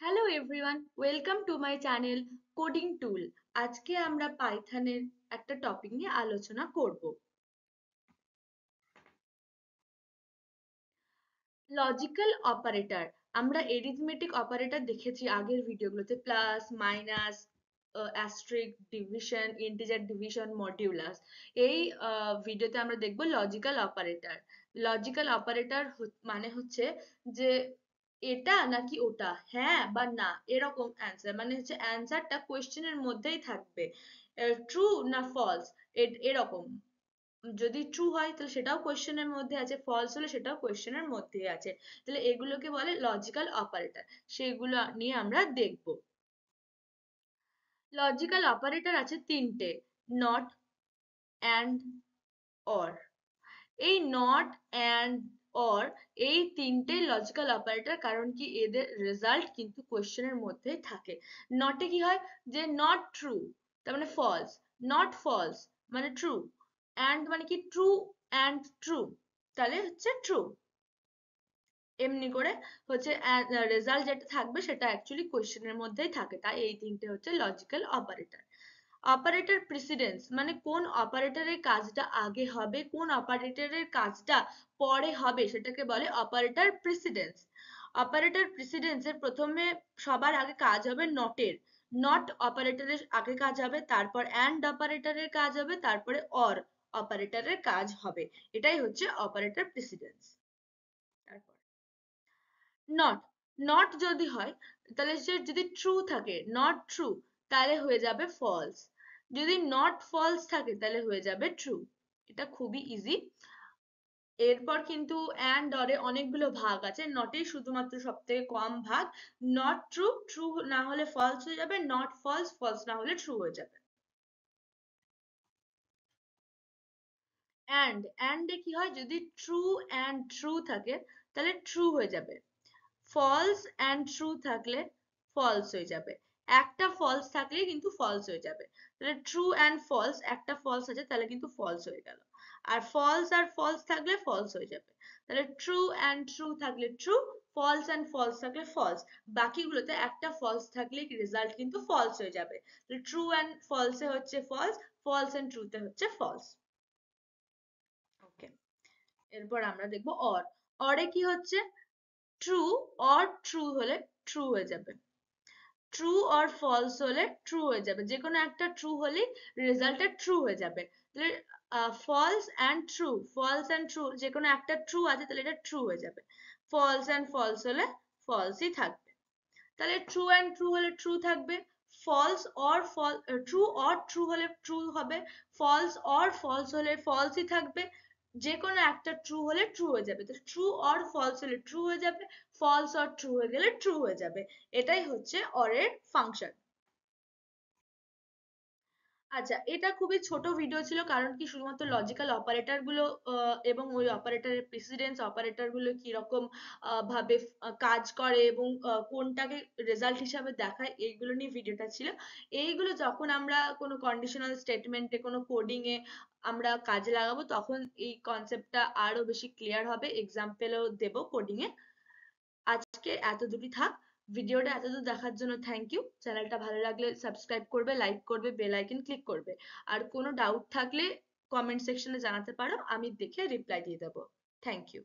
Hello everyone, welcome to my channel coding tool. আজকে আমরা পাইথনের একটা টপিক নিয়ে আলোচনা করব। Logical operator. আমরা এরিথমেটিক অপারেটর দেখেছি আগের ভিডিওগুলোতে, plus, minus, asterisk, division, integer division, modulus. এই ভিডিওতে আমরা দেখব লজিক্যাল অপারেটর। লজিক্যাল অপারেটর মানে হচ্ছে যে এটা নাকি ওটা, হ্যাঁ বা না, এরকম অ্যান্সার। মানে হচ্ছে অ্যান্সারটা কোয়েশ্চেনের মধ্যেই থাকবে, ট্রু না ফলস, এরকম। যদি ট্রু হয় তাহলে সেটাও কোয়েশ্চেনের মধ্যে আছে, ফলস হলে সেটাও কোয়েশ্চেনের মধ্যে আছে। তাহলে এগুলোকে বলে লজিক্যাল অপারেটর, সেগুলো নিয়ে আমরা দেখব। লজিক্যাল অপারেটর আছে তিনটে: নট, অ্যান্ড, অর। এই নট, অ্যান্ড, অর, এই তিনটে লজিক্যাল অপারেটর, কারণ কি এদের রেজাল্ট কিন্তু কোয়েশ্চেনের মধ্যেই থাকে। নটে কি হয়, যে নট ট্রু তার মানে ফলস, নট ফলস মানে ট্রু, অ্যান্ড মানে কি ট্রু অ্যান্ড ট্রু, তাহলে হচ্ছে ট্রু। এমনি করে হচ্ছে রেজাল্ট যেটা থাকবে সেটা অ্যাকচুয়ালি কোয়েশ্চেনের মধ্যেই থাকে, তাই এই তিনটে হচ্ছে লজিক্যাল অপারেটর। অপারেটর প্রিসিডেন্স মানে কোন অপারেটরের কাজটা আগে হবে, কোন অপারেটরের কাজটা পরে হবে, সেটাকে বলে অপারেটর প্রিসিডেন্স। অপারেটর প্রিসিডেন্সের প্রথমে সবার আগে কাজ হবে নটের। নট অপারেটরের আগে কাজ হবে, তারপর অ্যান্ড অপারেটরের কাজ হবে, তারপরে অর অপারেটরের কাজ হবে। এটাই হচ্ছে অপারেটর প্রিসিডেন্স। তারপর নট। নট যদি হয় তাহলে সে যদি ট্রু থাকে, নট ট্রু, তাহলে হয়ে যাবে ফলস। যদি নট ফলস থাকে তাহলে হয়ে যাবে ট্রু। এটা খুবই ইজি। এরপর কিন্তু অ্যান্ড অরে অনেকগুলো ভাগ আছে, নটেই শুধুমাত্র সব থেকে কম ভাগ। নট ট্রু, ট্রু না হলে ফলস হয়ে যাবে, নট ফলস, ফলস না হলে ট্রু হয়ে যাবে। অ্যান্ডে কি হয়, যদি ট্রু অ্যান্ড ট্রু থাকে তাহলে ট্রু হয়ে যাবে, ফলস অ্যান্ড ট্রু থাকলে ফলস হয়ে যাবে, একটা ফলস থাকলে কিন্তু ফলস হয়ে যাবে। তাহলে ট্রু অ্যান্ড ফলস, একটা ফলস আছে তাহলে কিন্তু ফলস হয়ে গেল, আর ফলস থাকলে ফলস হয়ে যাবে। তাহলে ট্রু অ্যান্ড ট্রু থাকলে ট্রু, ফলস অ্যান্ড ফলস থাকলে ফলস। বাকিগুলোতে একটা ফলস থাকলে রেজাল্ট কিন্তু ফলস হয়ে যাবে। তাহলে ট্রু অ্যান্ড ফলসে হচ্ছে ফলস, ফলস অ্যান্ড ট্রুতে হচ্ছে ফলস। ওকে, এরপর আমরা দেখবো অর। অরে কি হচ্ছে, ট্রু অর ট্রু হলে ট্রু হয়ে যাবে, ট্রু অর ফলস হলে ট্রু হয়ে যাবে, যে কোনো একটা ট্রু হলে রেজাল্টটা ট্রু হয়ে যাবে। তাহলে false and true, false and true, যে কোনো একটা ট্রু আছে তাহলে এটা ট্রু হয়ে যাবে, ফলস অ্যান্ড ফলস হলে ফলসই থাকবে। তাহলে ট্রু অ্যান্ড ট্রু হলে ট্রু থাকবে, false or false, true or true হলে ট্রু হবে, ফলস অর ফলস হলে ফলসই থাকবে, যে কোনো একটা ট্রু হলে ট্রু হয়ে যাবে। তাহলে ট্রু অর ফলস হলে ট্রু হয়ে যাবে, ফলস অর ট্রু হয়ে গেলে ট্রু হয়ে যাবে। এটাই হচ্ছে অরের ফাংশন। আচ্ছা, এটা খুবই ছোট ভিডিও ছিল, কারণ কি শুধুমাত্র লজিক্যাল অপারেটর গুলো এবং ওই অপারেটরের প্রিসিডেন্স অপারেটর গুলো কিরকম ভাবে কাজ করে এবং কোনটাকে রেজাল্ট হিসাবে দেখায়, এইগুলো নিয়ে ভিডিওটা ছিল। এইগুলো যখন আমরা কোনো কন্ডিশনাল স্টেটমেন্টে, কোনো কোডিং এ আমরা কাজে লাগাবো, তখন এই কনসেপ্টটা আরো বেশি ক্লিয়ার হবে, এক্সাম্পলও দেবো কোডিং এ। আজকে এতদূরই থাক। ভিডিওটা এতদূর দেখার জন্য থ্যাংক ইউ। চ্যানেলটা ভালো লাগলে সাবস্ক্রাইব করবে, লাইক করবে, বেল আইকন ক্লিক করবে। আর কোনো ডাউট থাকলে কমেন্ট সেকশনে জানাতে পারো, আমি দেখে রিপ্লাই দিয়ে দেবো। Thank you.